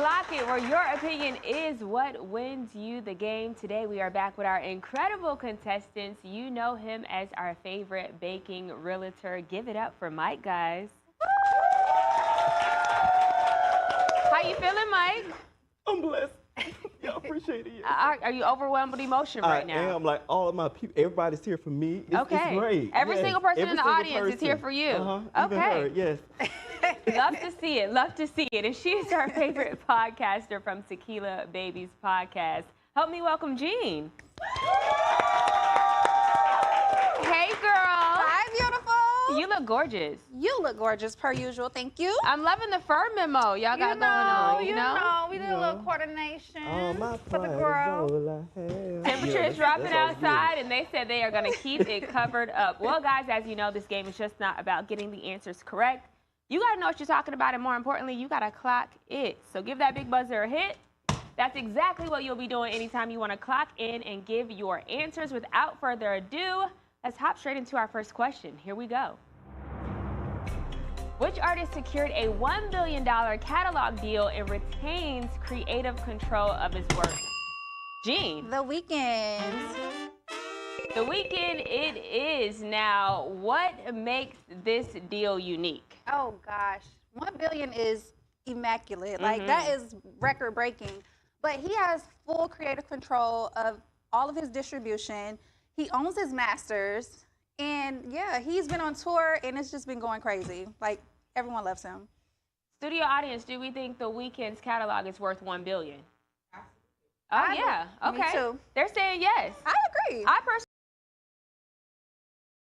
Clock It, where your opinion is what wins you the game. Today we are back with our incredible contestants. You know him as our favorite baking realtor. Give it up for Myk, guys. How you feeling, Myk? I'm blessed. Y'all appreciate it. Are you overwhelmed with emotion right now? I am. Like, all of my people, everybody's here for me. It's great. Every single person in the audience is here for you. Even her, yes. Love to see it. Love to see it. And she's our favorite podcaster from Tequila Babies podcast. Help me welcome Jean. Hey, girl. Hi, beautiful. You look gorgeous. You look gorgeous, per usual. Thank you. I'm loving the fur memo y'all got going on. You know, we did a little coordination for the girl. Temperature is dropping outside, and they said they are going to keep it covered up. Well, guys, as you know, this game is just not about getting the answers correct. You got to know what you're talking about, and more importantly, you got to clock it. So give that big buzzer a hit. That's exactly what you'll be doing anytime you want to clock in and give your answers. Without further ado, let's hop straight into our first question. Here we go. Which artist secured a $1 billion catalog deal and retains creative control of his work? Jean. The Weeknd. The Weeknd it is. Now, what makes this deal unique? Oh, gosh. 1 billion is immaculate. Like, that is record-breaking. But he has full creative control of all of his distribution. He owns his masters. And, yeah, he's been on tour, and it's just been going crazy. Like, everyone loves him. Studio audience, do we think The Weeknd's catalog is worth $1 billion? Oh, yeah. Okay. Me too. They're saying yes. I agree. I personally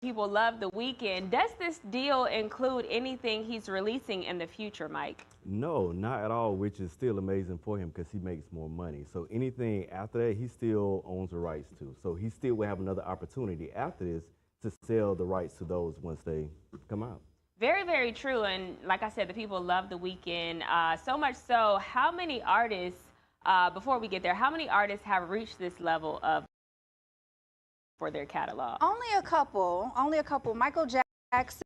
people love The Weeknd. Does this deal include anything he's releasing in the future, Myk? No, not at all, which is still amazing for him because he makes more money. So anything after that, he still owns the rights to. So he still will have another opportunity after this to sell the rights to those once they come out. Very, very true. And like I said, the people love The Weeknd. So much so, how many artists, before we get there, how many artists have reached this level of for their catalog? Only a couple. Only a couple. Michael Jackson.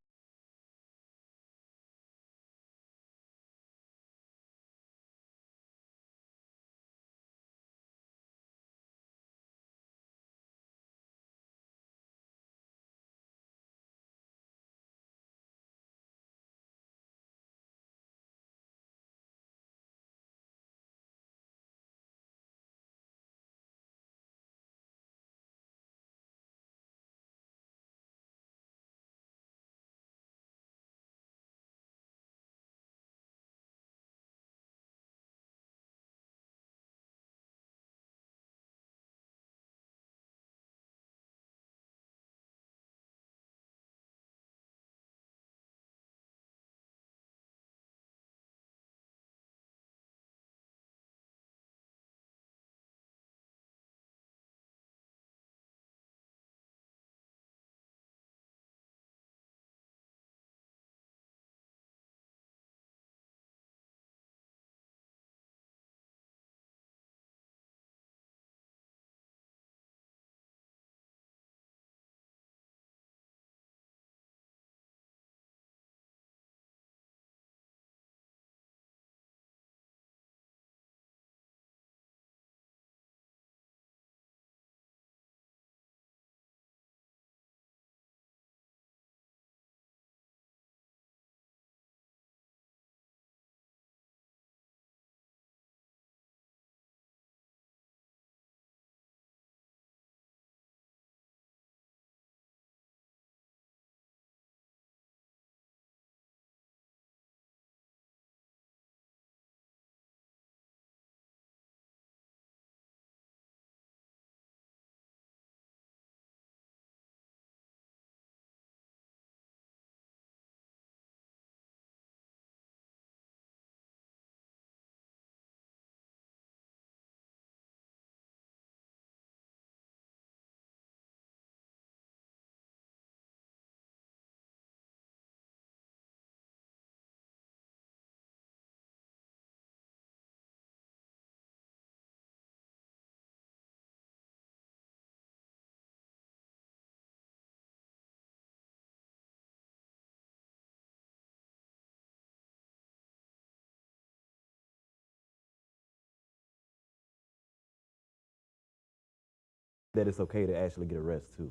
that it's okay to actually get a rest too.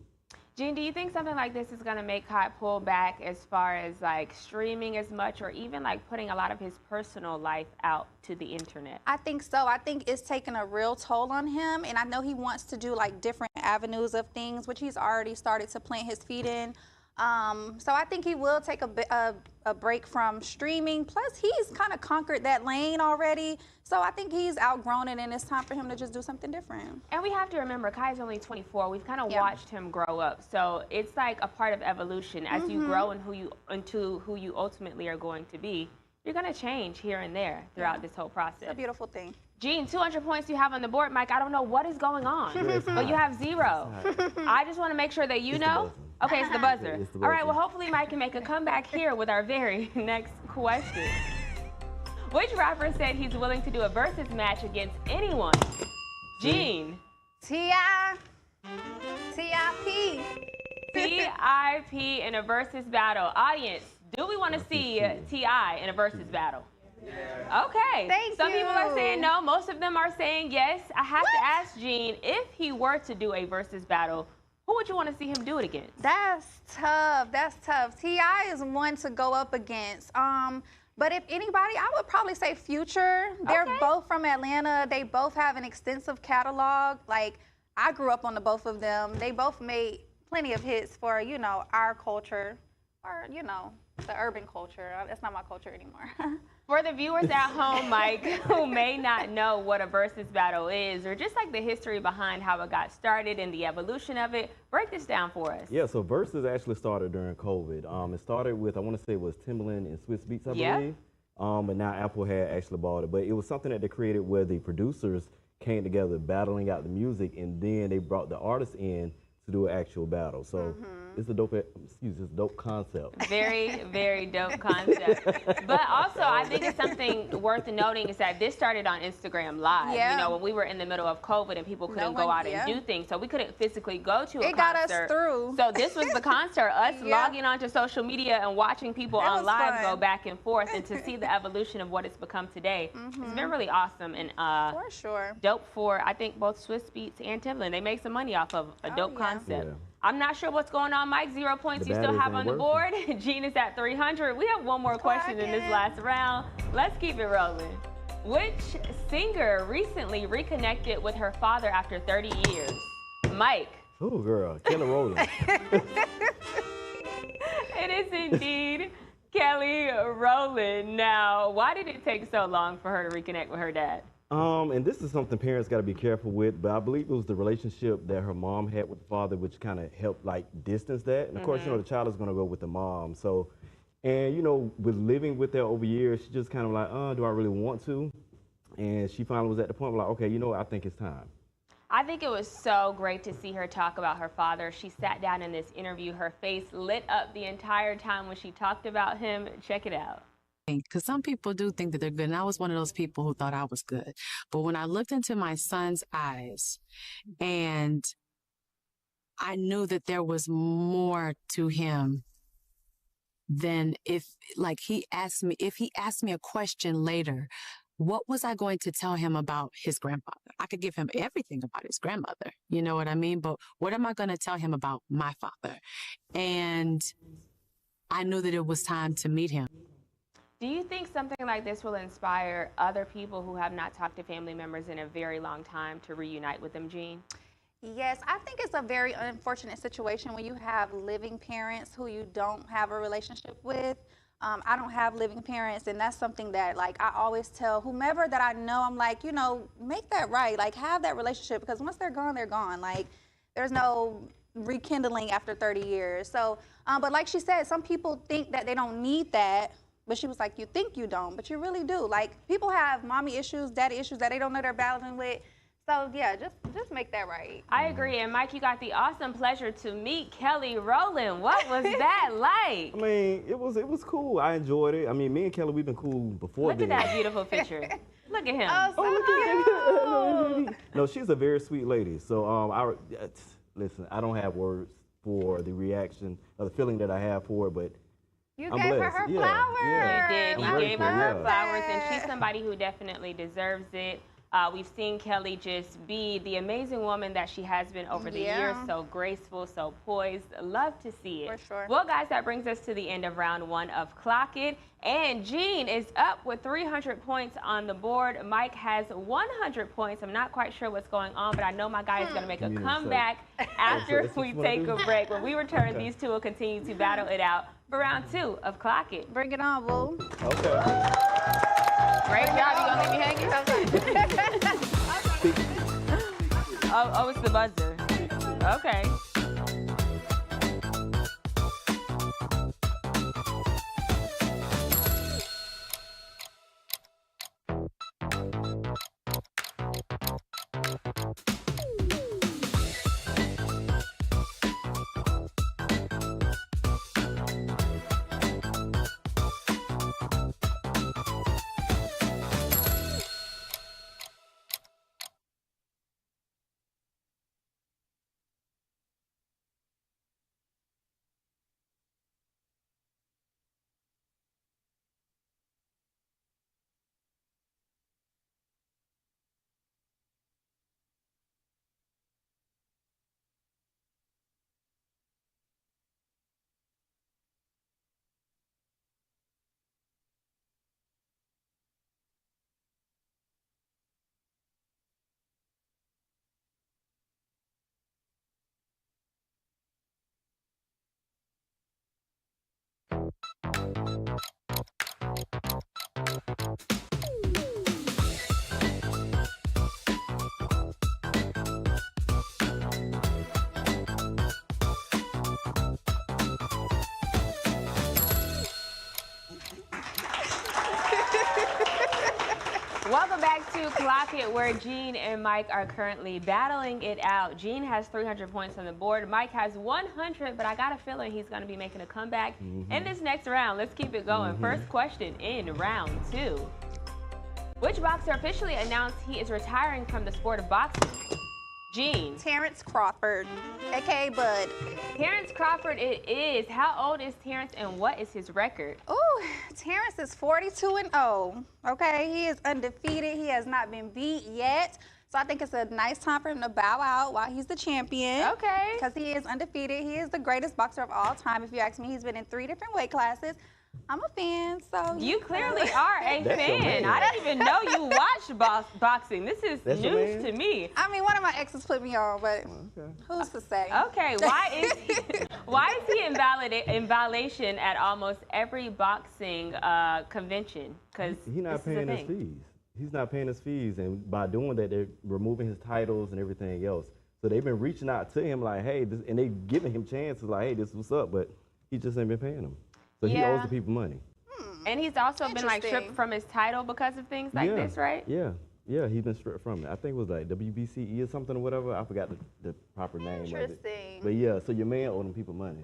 Jean, do you think something like this is going to make Kai pull back as far as like streaming as much, or even like putting a lot of his personal life out to the internet? I think so. I think it's taking a real toll on him, and I know he wants to do like different avenues of things, which he's already started to plant his feet in. So I think he will take a break from streaming. Plus, he's kind of conquered that lane already. So I think he's outgrown it, and it's time for him to just do something different. And we have to remember, Kai's only 24. We've kind of watched him grow up. So it's like a part of evolution. As you grow into who you ultimately are going to be, you're going to change here and there throughout this whole process. It's a beautiful thing. Jean, 200 points you have on the board. Myk, I don't know what is going on, but you have 0. I just want to make sure that you know. Okay, it's the buzzer. It's the buzzer. All right, well, hopefully Myk can make a comeback here with our very next question. Which rapper said he's willing to do a versus match against anyone? Jean. T.I. T.I.P. T.I.P. in a versus battle. Audience, do we want to see T.I. in a versus battle? Okay. Some people are saying no. Most of them are saying yes. I have to ask Jean, if he were to do a versus battle, who would you want to see him do it against? That's tough. That's tough. T.I. is one to go up against. But if anybody, I would probably say Future. They're both from Atlanta. They both have an extensive catalog. Like, I grew up on the both of them. They both made plenty of hits for, you know, our culture, or, you know, the urban culture. That's not my culture anymore. For the viewers at home, Myk, who may not know what a versus battle is, or just like the history behind how it got started and the evolution of it, break this down for us. Yeah, so versus actually started during COVID. It started with, I want to say it was Timbaland and Swiss Beats, I believe. But now Apple had actually bought it. But it was something that they created where the producers came together battling out the music, and then they brought the artists in to do an actual battle. So it's a dope, it's a dope concept. Very, very dope concept. But also, I think it's something worth noting is that this started on Instagram Live. You know, when we were in the middle of COVID and people couldn't go out and do things, so we couldn't physically go to a concert. It got us through. So this was the concert, us logging onto social media and watching people on live go back and forth, and to see the evolution of what it's become today. It's been really awesome and for sure. Dope for, I think, both Swiss Beats and Timbaland. They make some money off of a dope concept. Yeah. I'm not sure what's going on, Myk. 0 points you still have on the board. Jean is at 300. We have one more question in this last round. Let's keep it rolling. Which singer recently reconnected with her father after 30 years? Myk. Oh, girl. Kelly Rowland. It is indeed Kelly Rowland. Now, why did it take so long for her to reconnect with her dad? And this is something parents got to be careful with, but I believe it was the relationship that her mom had with the father, which kind of helped like distance that. And of course, you know, the child is going to go with the mom. So, and you know, with living with her over years, she just kind of like, do I really want to? And she finally was at the point where like, okay, you know what, I think it's time. I think it was so great to see her talk about her father. She sat down in this interview, her face lit up the entire time when she talked about him. Check it out. Because some people do think that they're good, and I was one of those people who thought I was good. But when I looked into my son's eyes and I knew that there was more to him than if he asked me a question later, what was I going to tell him about his grandfather? I could give him everything about his grandmother, you know what I mean? But what am I going to tell him about my father? And I knew that it was time to meet him. Do you think something like this will inspire other people who have not talked to family members in a very long time to reunite with them, Jean? Yes, I think it's a very unfortunate situation when you have living parents who you don't have a relationship with. I don't have living parents, and that's something that, like, I always tell whomever that I know, I'm like, you know, make that right. Like, have that relationship, because once they're gone, they're gone. Like, there's no rekindling after 30 years. So, but like she said, some people think that they don't need that. But she was like, you think you don't, but you really do. Like, people have mommy issues, daddy issues that they don't know they're battling with. So, yeah, just make that right. I agree. And, Myk, you got the awesome pleasure to meet Kelly Rowland. What was that like? I mean, it was cool. I enjoyed it. I mean, me and Kelly, we've been cool before Look at that beautiful picture. Look at him. Oh, look at No, she's a very sweet lady. So, listen, I don't have words for the reaction or the feeling that I have for it, but you gave her flowers. You did. You gave her flowers, and she's somebody who definitely deserves it. We've seen Kelly just be the amazing woman that she has been over the years, so graceful, so poised. Love to see it. For sure. Well, guys, that brings us to the end of round 1 of Clock It. And Jean is up with 300 points on the board. Myk has 100 points. I'm not quite sure what's going on, but I know my guy is going to make a comeback after we take a break. When we return, these two will continue to battle it out for round 2 of Clock It. Bring it on, boo. Okay. Great job. You gonna leave me hanging? Oh, it's the buzzer. Okay. Welcome back to Clock It, where Jean and Myk are currently battling it out. Jean has 300 points on the board. Myk has 100, but I got a feeling he's going to be making a comeback in this next round. Let's keep it going. First question in round 2. Which boxer officially announced he is retiring from the sport of boxing? Jean. Terrence Crawford, a.k.a. Bud. Terrence Crawford it is. How old is Terrence and what is his record? Ooh, Terrence is 42-0. Okay, he is undefeated. He has not been beat yet. So I think it's a nice time for him to bow out while he's the champion. Okay. Because he is undefeated. He is the greatest boxer of all time. If you ask me, he's been in 3 different weight classes. I'm a fan, so. You clearly are a fan. I didn't even know you watched boxing. This is news to me. I mean, one of my exes put me on, but who's to say? Okay, why is he in violation at almost every boxing convention? Because he's not paying his fees. He's not paying his fees, and by doing that, they're removing his titles and everything else. So they've been reaching out to him like, hey, and they giving him chances like, hey, this is what's up, but he just ain't been paying them. So he owes the people money. And he's also been like stripped from his title because of things like this, right? Yeah, he's been stripped from it. I think it was like WBCE or something or whatever. I forgot the proper name of it. But yeah, so your man owed them people money.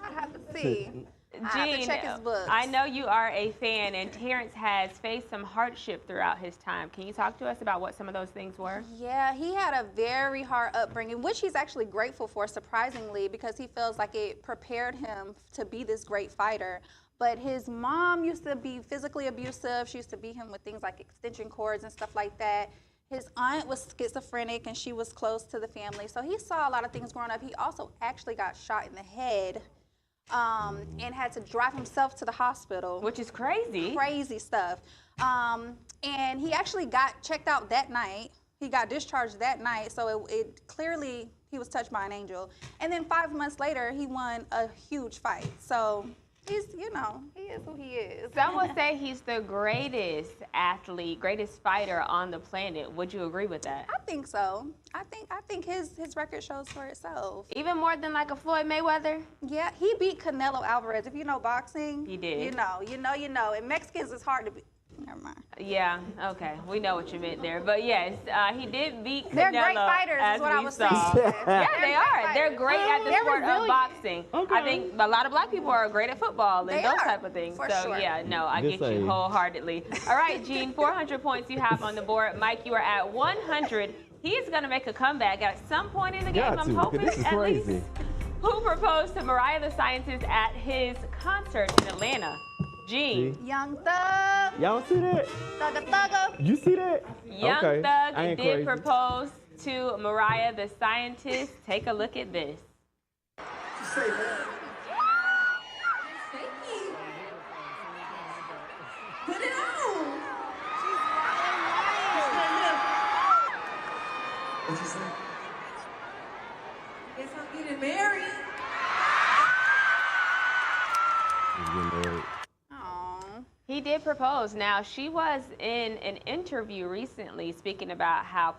I have to see. Jean, check his books. I know you are a fan, and Terrence has faced some hardship throughout his time. Can you talk to us about what some of those things were? Yeah, he had a very hard upbringing, which he's actually grateful for, surprisingly, because he feels like it prepared him to be this great fighter. But his mom used to be physically abusive. She used to beat him with things like extension cords and stuff like that. His aunt was schizophrenic, and she was close to the family. So he saw a lot of things growing up. He also actually got shot in the head. And had to drive himself to the hospital. Which is crazy. Crazy stuff. And he actually got checked out that night. He got discharged that night, so it clearly, he was touched by an angel. And then 5 months later, he won a huge fight. So he's, you know, he is who he is. Some would say he's the greatest athlete, greatest fighter on the planet. Would you agree with that? I think so. I think his record shows for itself. Even more than like a Floyd Mayweather? Yeah, he beat Canelo Alvarez. If you know boxing, he did. You know. And Mexicans is hard to beat. Never mind. Yeah, okay. We know what you meant there. But yes, he did beat Canelo. They're great fighters, is what I was saying. Yeah, they are. They're great at the sport of boxing. Okay. I think a lot of black people are great at football and those type of things. So yeah, no, I get you wholeheartedly. All right, Jean, 400 points you have on the board. Myk, you are at 100. He's going to make a comeback at some point in the game, I'm hoping, at least. Who proposed to Mariah the Scientist at his concert in Atlanta? Jean. Young Thug. Y'all see that? Thugga Thugga. You see that? Young okay. Thug I ain't did crazy. propose to Mariah the Scientist. Take a look at this. Put it on. What'd you say? Guess I'm getting married. He's getting married. Aw. He did propose. Now, she was in an interview recently speaking about how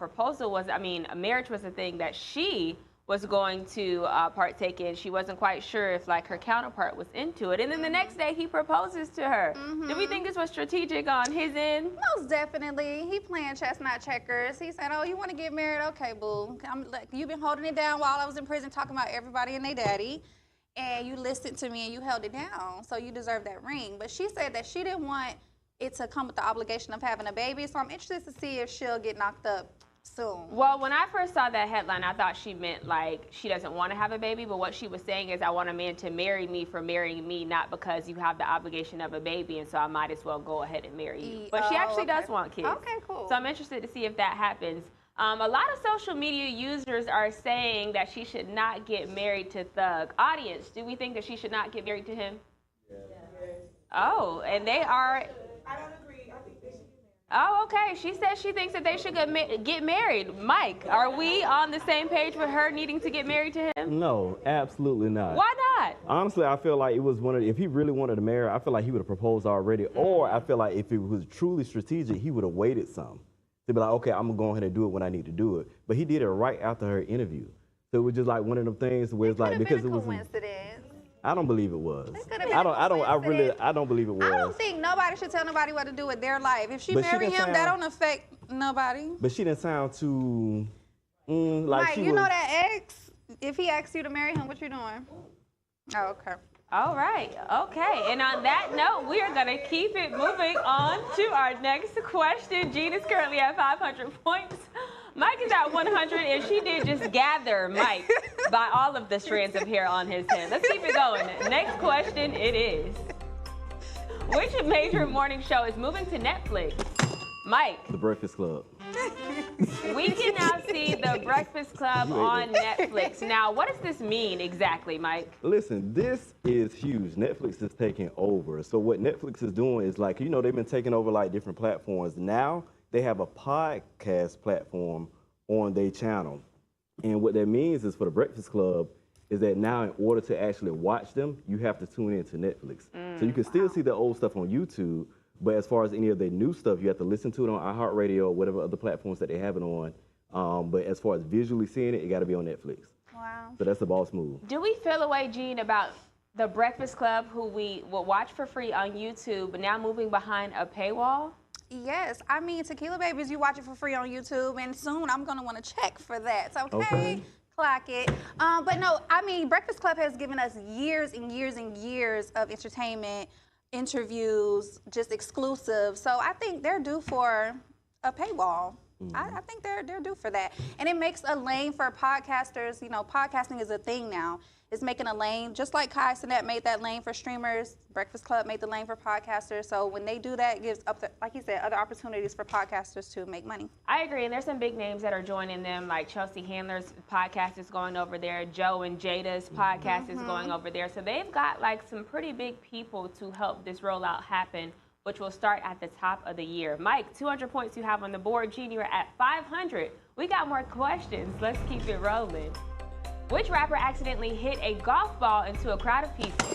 marriage was a thing that she was going to partake in. She wasn't quite sure if like her counterpart was into it. And then the next day he proposes to her. Do we think this was strategic on his end? Most definitely. He playing chess, not checkers. He said, oh, you want to get married? Okay, boo. You've been holding it down while I was in prison talking about everybody and their daddy. And you listened to me and you held it down. So you deserve that ring. But she said that she didn't want it to come with the obligation of having a baby. So I'm interested to see if she'll get knocked up soon. Well, when I first saw that headline, I thought she meant like she doesn't want to have a baby, but what she was saying is I want a man to marry me for marrying me, not because you have the obligation of a baby, and so I might as well go ahead and marry you. But she actually does want kids. Okay, cool. So I'm interested to see if that happens. A lot of social media users are saying that she should not get married to Thug. Audience, do we think that she should not get married to him? Yeah. Oh, and they are... I don't agree. I think they should get married. Oh, okay. She says she thinks that they should get married. Myk, are we on the same page with her needing to get married to him? No, absolutely not. Why not? Honestly, I feel like it was if he really wanted to marry, I feel like he would have proposed already. Or I feel like if it was truly strategic, he would have waited some. To be like, okay, I'm going to go ahead and do it when I need to do it. But he did it right after her interview. So it was just like one of them things where it's like, because it was. Coincidence. I don't believe it was. It could have been a coincidence. I don't believe it was. I don't think nobody should tell nobody what to do with their life. If she But she marry didn't him, that don't affect nobody. But she didn't sound too, like Mike, she you was. know that ex, if he asks you to marry him, what you doing? Oh, okay. All right. Okay. And on that note, we are going to keep it moving on to our next question. Jean is currently at 500 points. Myk is at 100, and she did just gather Myk by all of the strands of hair on his head. Let's keep it going. Next question it is. Which major morning show is moving to Netflix? Myk. The Breakfast Club. We can now see The Breakfast Club on Netflix. Now, what does this mean exactly, Myk? Listen, this is huge. Netflix is taking over. So what Netflix is doing is like, they've been taking over like different platforms. Now they have a podcast platform on their channel. And what that means is for The Breakfast Club is that now in order to actually watch them, you have to tune into Netflix. So you can still see the old stuff on YouTube, but as far as any of the new stuff, you have to listen to it on iHeartRadio or whatever other platforms that they have it on. But as far as visually seeing it, it got to be on Netflix. Wow. So that's the boss move. Do we feel a way, Jean, about The Breakfast Club, who we will watch for free on YouTube, but now moving behind a paywall? Yes, I mean, Tequila Babies, you watch it for free on YouTube, and soon I'm going to want to check for that. So, okay. Clock it. But no, I mean, Breakfast Club has given us years and years and years of entertainment, interviews, just exclusive. So I think they're due for a paywall. I think they're due for that. And it makes a lane for podcasters. Podcasting is a thing now. It's making a lane, just like Kai Cenat made that lane for streamers. Breakfast Club made the lane for podcasters. So when they do that, it gives up, like you said, other opportunities for podcasters to make money. I agree, and there's some big names that are joining them, like Chelsea Handler's podcast is going over there. Joe and Jada's podcast is going over there. So they've got like some pretty big people to help this rollout happen, which will start at the top of the year. Myk, 200 points you have on the board. Jean, you're at 500. We got more questions. Let's keep it rolling. Which rapper accidentally hit a golf ball into a crowd of people?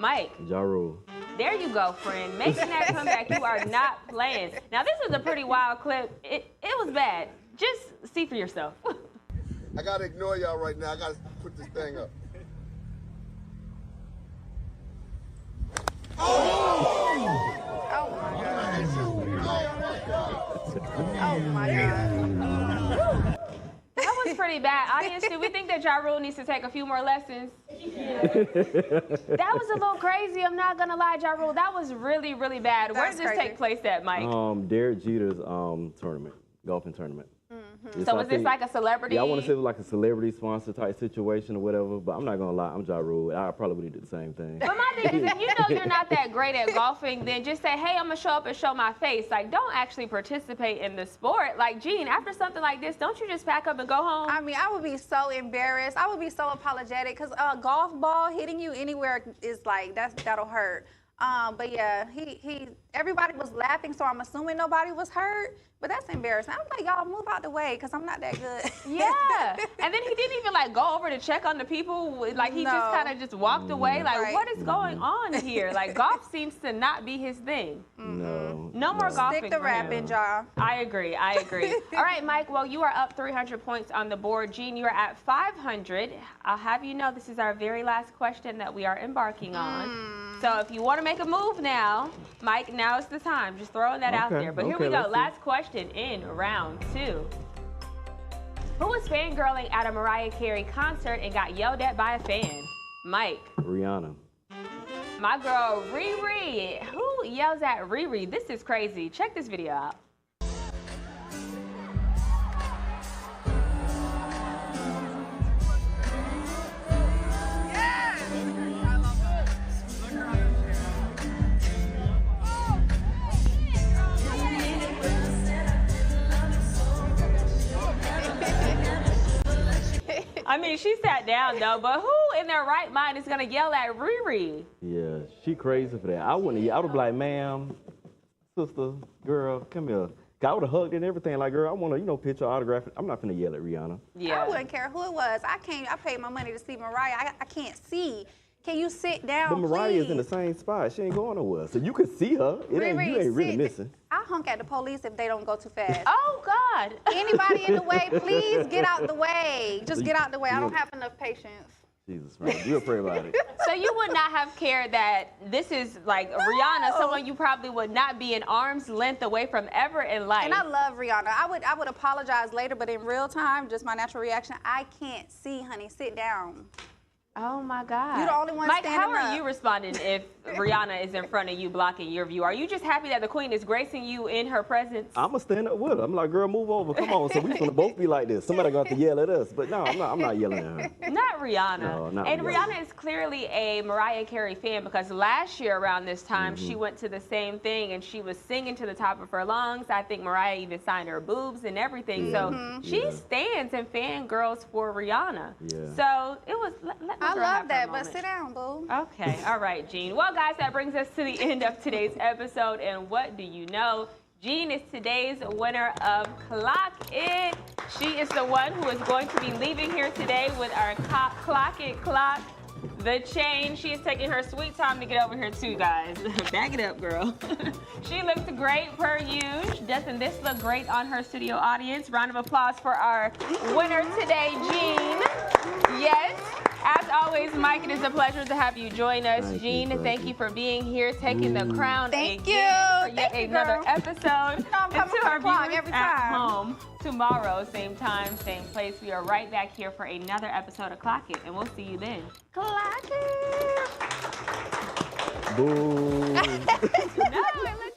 Myk. Ja Rule. There you go, friend. Making that comeback, you are not playing. Now, this was a pretty wild clip. It was bad. Just see for yourself. I gotta ignore y'all right now. I gotta put this thing up. Oh my God. That was pretty bad. Audience, do we think that Ja Rule needs to take a few more lessons? That was a little crazy. I'm not gonna lie, Ja Rule. That was really, really bad. Where did this take place at, Myk? Derek Jeter's tournament, golfing tournament. Yes, So I was this think- like a celebrity? Yeah, I want to say it was like a celebrity sponsor type situation or whatever, but I'm not going to lie. I'm Ja Rule. I probably would have did the same thing. But my thing is, if you know you're not that great at golfing, then just say, hey, I'm going to show up and show my face. Like, don't actually participate in the sport. Like, Jean, after something like this, don't you just pack up and go home? I mean, I would be so embarrassed. I would be so apologetic because a golf ball hitting you anywhere is like, that'll hurt. But yeah, everybody was laughing, so I'm assuming nobody was hurt. But that's embarrassing. I'm like, y'all move out the way because I'm not that good. Yeah. And then he didn't even like go over to check on the people. Like he just kind of just walked away. Like, Right. what is going on here? Like golf seems to not be his thing. No. No more golfing. Stick to for him. rapping, y'all. I agree. All right, Mike. Well, you are up 300 points on the board. Jean, you are at 500. I'll have you know this is our very last question that we are embarking on. So if you want to make a move now, Mike, now is the time. Just throwing that out Okay, there. But here okay, we go. let's see. Last question in round 2. Who was fangirling at a Mariah Carey concert and got yelled at by a fan? Mike. Rihanna. My girl, Riri. Who yells at Riri? This is crazy. Check this video out. I mean, she sat down though, but who in their right mind is gonna yell at Riri? Yeah, she crazy for that. I would have been like, ma'am, sister, girl, come here. I would have hugged and everything. Like, girl, I want to, picture, autograph. I'm not finna yell at Rihanna. Yeah. I wouldn't care who it was. I paid my money to see Mariah. I can't see. Can you sit down, But Mariah please? is in the same spot. She ain't going nowhere. So you can see her. You ain't really sit. missing. I'll honk at the police if they don't go too fast. Oh God. Anybody in the way, please get out the way. Just get out the way. I don't have enough patience. Jesus, right. We'll pray about it. So you would not have cared that this is like Rihanna, someone you probably would not be an arm's length away from ever in life. And I love Rihanna. I would apologize later, but in real time, just my natural reaction, I can't see, honey. Sit down. Oh my God. You're the only one Mike, standing how are up. you responding if Rihanna is in front of you blocking your view? Are you just happy that the queen is gracing you in her presence? I'm going to stand up with her. I'm like, girl, move over. Come on. So we going to both be like this. Somebody got to yell at us. But no, I'm not yelling at her. Not Rihanna. No, not and Rihanna. Rihanna is clearly a Mariah Carey fan because last year around this time, she went to the same thing and she was singing to the top of her lungs. I think Mariah even signed her boobs and everything. So she stands and fangirls for Rihanna. Yeah. So it was, let my I girl love have her that, but moment. sit down, boo. Okay, all right, Jean. Well, guys, that brings us to the end of today's episode. And what do you know? Jean is today's winner of Clock It. She is the one who is going to be leaving here today with our Clock It clock. The chain. She is taking her sweet time to get over here too, guys. Back it up, girl. She looks great per usual. Doesn't this look great on her studio audience? Round of applause for our winner today, Jean. Yes. As always, Mike, it is a pleasure to have you join us. Thank you, Jean, thank thank you. you for being here, taking the crown Thank again you. for yet Thank you, another girl. episode. I'm coming And to for our the clock viewers every at time. home, tomorrow, same time, same place. We are right back here for another episode of Clock It, and we'll see you then. Clock it. Boo. No, it looks